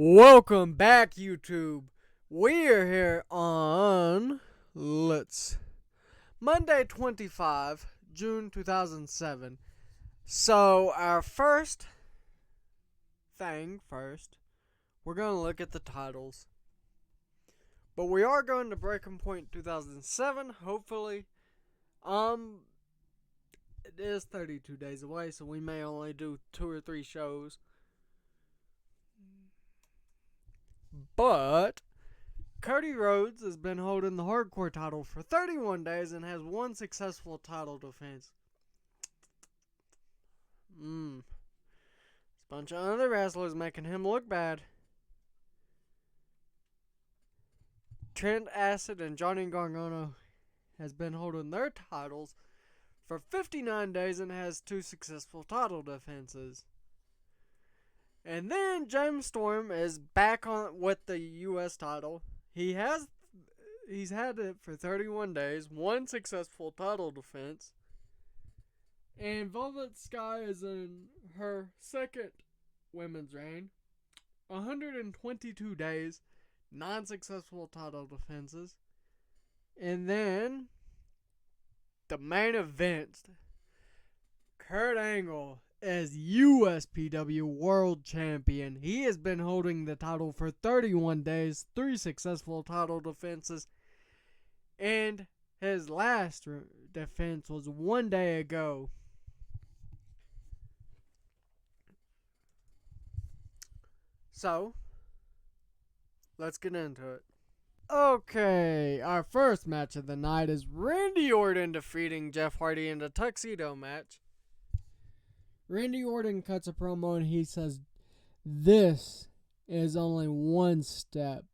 Welcome back, YouTube. We are here on Monday 25, June 2007. So our first, we're going to look at the titles. But we are going to Breaking Point 2007, hopefully. It is 32 days away, so we may only do 2 or 3 shows. But Cody Rhodes has been holding the hardcore title for 31 days and has one successful title defense. There's a bunch of other wrestlers making him look bad. Trent Acid and Johnny Gargano has been holding their titles for 59 days and has 2 successful title defenses. And then James Storm is back on with the U.S. title. He's had it for 31 days, 1 successful title defense. And Velvet Sky is in her second women's reign, 122 days, 9 successful title defenses. And then the main event, Kurt Angle as USPW World Champion. He has been holding the title for 31 days, 3 successful title defenses, and his last defense was 1 day ago. So, let's get into it. Okay, our first match of the night is Randy Orton defeating Jeff Hardy in the tuxedo match. Randy Orton cuts a promo and he says, "This is only one step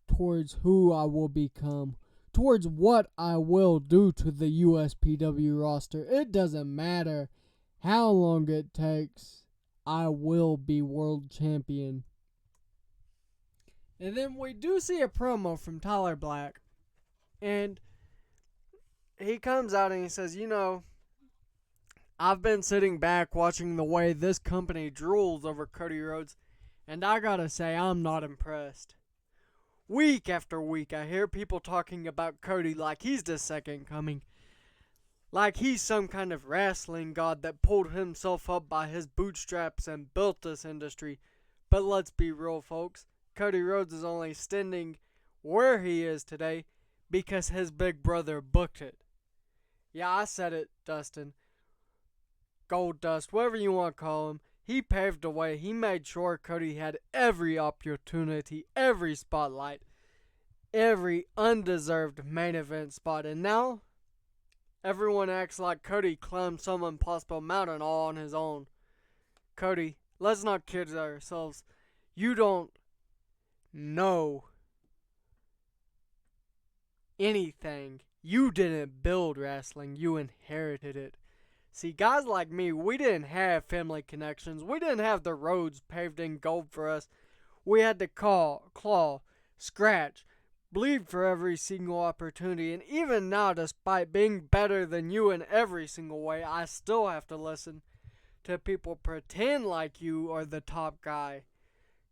towards who I will become, towards what I will do to the USPW roster. It doesn't matter how long it takes, I will be world champion." And then we do see a promo from Tyler Black, and he comes out and he says, I've been sitting back watching the way this company drools over Cody Rhodes, and I gotta say, I'm not impressed. Week after week, I hear people talking about Cody like he's the second coming. Like he's some kind of wrestling god that pulled himself up by his bootstraps and built this industry. But let's be real, folks. Cody Rhodes is only standing where he is today because his big brother booked it. Yeah, I said it, Dustin. Gold Dust, whatever you want to call him, he paved the way. He made sure Cody had every opportunity, every spotlight, every undeserved main event spot. And now, everyone acts like Cody climbed some impossible mountain all on his own. Cody, let's not kid ourselves. You don't know anything. You didn't build wrestling. You inherited it. See, guys like me, we didn't have family connections. We didn't have the roads paved in gold for us. We had to claw, scratch, bleed for every single opportunity. And even now, despite being better than you in every single way, I still have to listen to people pretend like you are the top guy.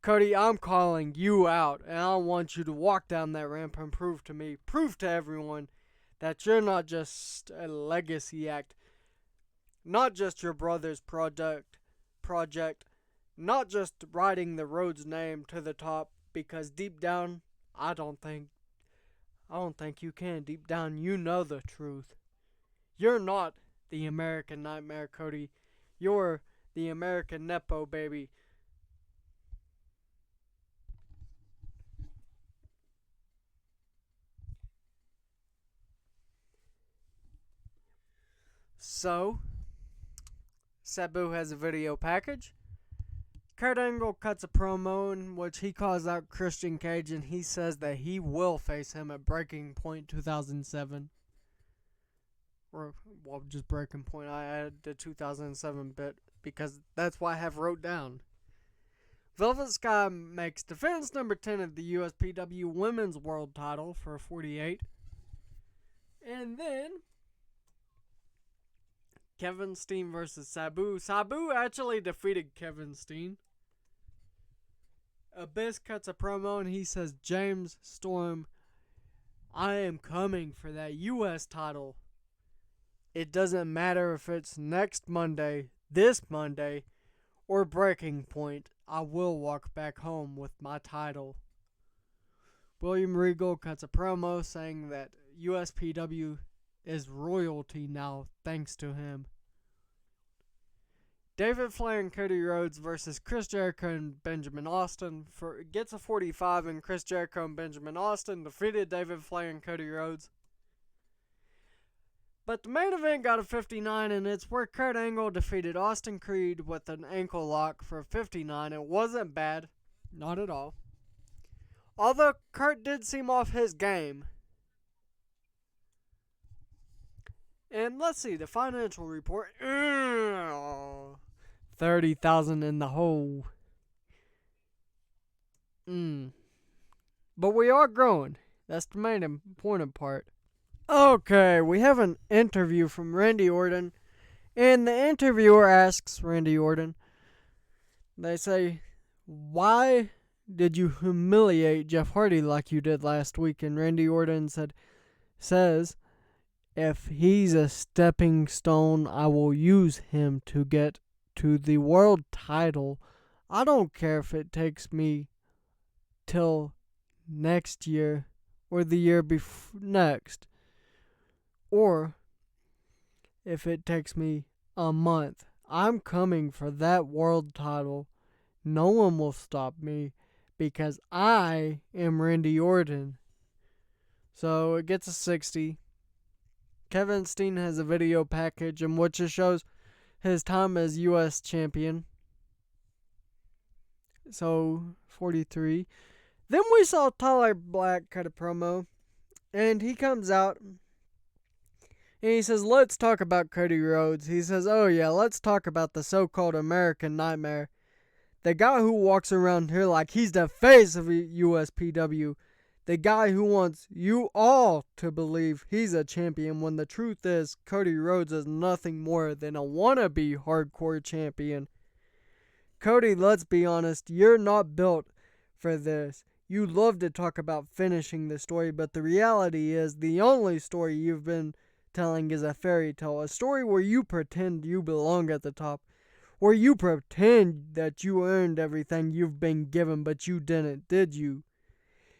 Cody, I'm calling you out, and I want you to walk down that ramp and prove to everyone, that you're not just a legacy act. Not just your brother's project, not just riding the Rhodes name to the top, because deep down, I don't think you can. Deep down, you know the truth. You're not the American Nightmare, Cody. You're the American Nepo baby. So, Sabu has a video package. Kurt Angle cuts a promo in which he calls out Christian Cage and he says that he will face him at Breaking Point 2007. Or, well, just Breaking Point. I added the 2007 bit because that's what I have wrote down. Velvet Sky makes defense number 10 of the USPW Women's World Title for 48. And then Kevin Steen versus Sabu. Sabu actually defeated Kevin Steen. Abyss cuts a promo and he says, James Storm, I am coming for that U.S. title. It doesn't matter if it's next Monday, this Monday, or Breaking Point. I will walk back home with my title. William Regal cuts a promo saying that USPW is royalty now thanks to him. David Flair and Cody Rhodes versus Chris Jericho and Benjamin Austin gets a 45, and Chris Jericho and Benjamin Austin defeated David Flair and Cody Rhodes. But the main event got a 59, and it's where Kurt Angle defeated Austin Creed with an ankle lock for a 59. It wasn't bad, not at all. Although Kurt did seem off his game. And let's see, the financial report. 30,000 in the hole. But we are growing. That's the main important part. Okay, we have an interview from Randy Orton. And the interviewer asks Randy Orton, they say, why did you humiliate Jeff Hardy like you did last week? And Randy Orton says, if he's a stepping stone, I will use him to get to the world title. I don't care if it takes me till next year or the year next, or if it takes me a month. I'm coming for that world title. No one will stop me because I am Randy Orton. So it gets a 60. Kevin Steen has a video package in which it shows his time as U.S. champion. So 43. Then we saw Tyler Black cut a promo, and he comes out and he says, let's talk about Cody Rhodes. He says, oh yeah, let's talk about the so-called American Nightmare. The guy who walks around here like he's the face of USPW. The guy who wants you all to believe he's a champion when the truth is Cody Rhodes is nothing more than a wannabe hardcore champion. Cody, let's be honest, you're not built for this. You love to talk about finishing the story, but the reality is the only story you've been telling is a fairy tale. A story where you pretend you belong at the top. Where you pretend that you earned everything you've been given, but you didn't, did you?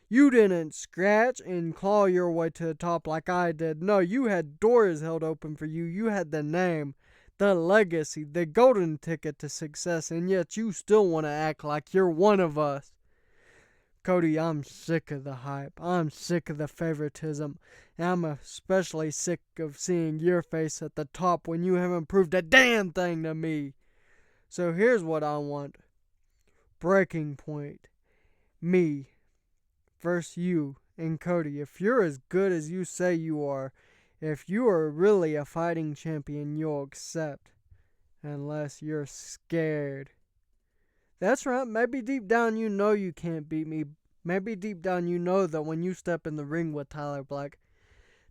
You didn't scratch and claw your way to the top like I did. No, you had doors held open for you. You had the name, the legacy, the golden ticket to success, and yet you still want to act like you're one of us. Cody, I'm sick of the hype. I'm sick of the favoritism. And I'm especially sick of seeing your face at the top when you haven't proved a damn thing to me. So here's what I want. Breaking Point. Me versus you and Cody. If you're as good as you say you are, if you are really a fighting champion, you'll accept. Unless you're scared. That's right. Maybe deep down you know you can't beat me. Maybe deep down you know that when you step in the ring with Tyler Black,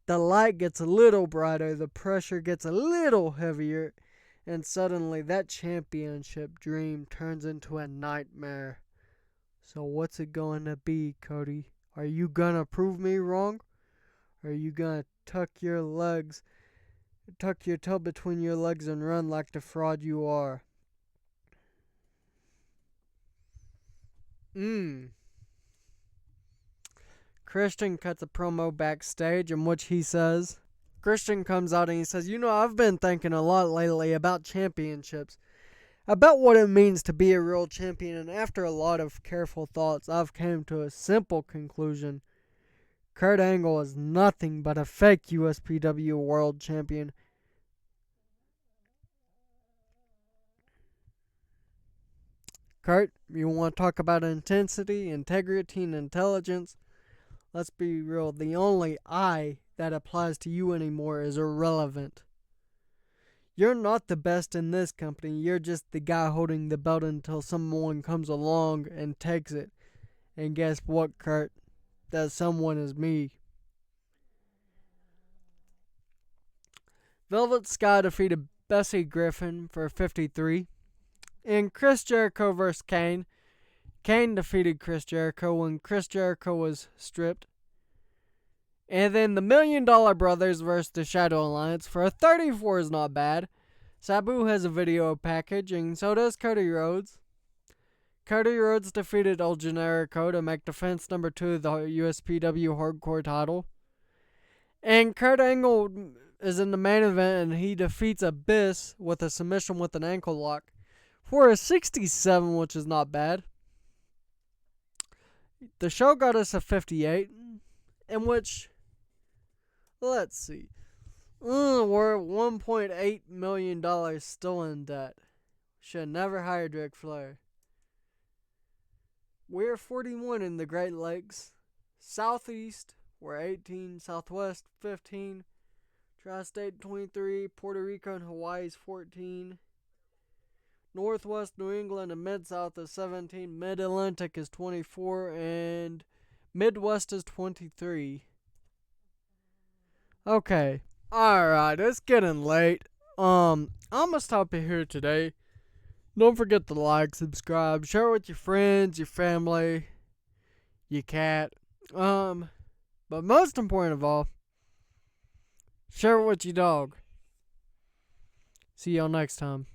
the light gets a little brighter, the pressure gets a little heavier, and suddenly that championship dream turns into a nightmare. So what's it going to be, Cody? Are you going to prove me wrong? Or are you going to tuck your tail between your legs and run like the fraud you are? Christian cuts a promo backstage in which he says, Christian comes out and he says, I've been thinking a lot lately about championships, about what it means to be a real champion, and after a lot of careful thoughts, I've come to a simple conclusion. Kurt Angle is nothing but a fake USPW world champion. Kurt, you want to talk about intensity, integrity, and intelligence? Let's be real, the only I that applies to you anymore is irrelevant. You're not the best in this company, you're just the guy holding the belt until someone comes along and takes it. And guess what, Kurt? That someone is me. Velvet Sky defeated Bessie Griffin for 53. And Chris Jericho vs. Kane. Kane defeated Chris Jericho when Chris Jericho was stripped. And then the $1 Million Brothers versus the Shadow Alliance for a 34 is not bad. Sabu has a video package, and so does Cody Rhodes. Cody Rhodes defeated El Generico to make defense number 2 of the USPW Hardcore title. And Kurt Angle is in the main event, and he defeats Abyss with a submission with an ankle lock for a 67, which is not bad. The show got us a 58, in which, let's see, we're $1.8 million still in debt. Should never hired Ric Flair. We're 41 in the Great Lakes. Southeast, we're 18. Southwest, 15. Tri-State, 23. Puerto Rico and Hawaii is 14. Northwest New England and Mid-South is 17. Mid-Atlantic is 24. And Midwest is 23. Okay. Alright, it's getting late. I'm gonna stop it here today. Don't forget to like, subscribe, share with your friends, your family, your cat. But most important of all, share it with your dog. See y'all next time.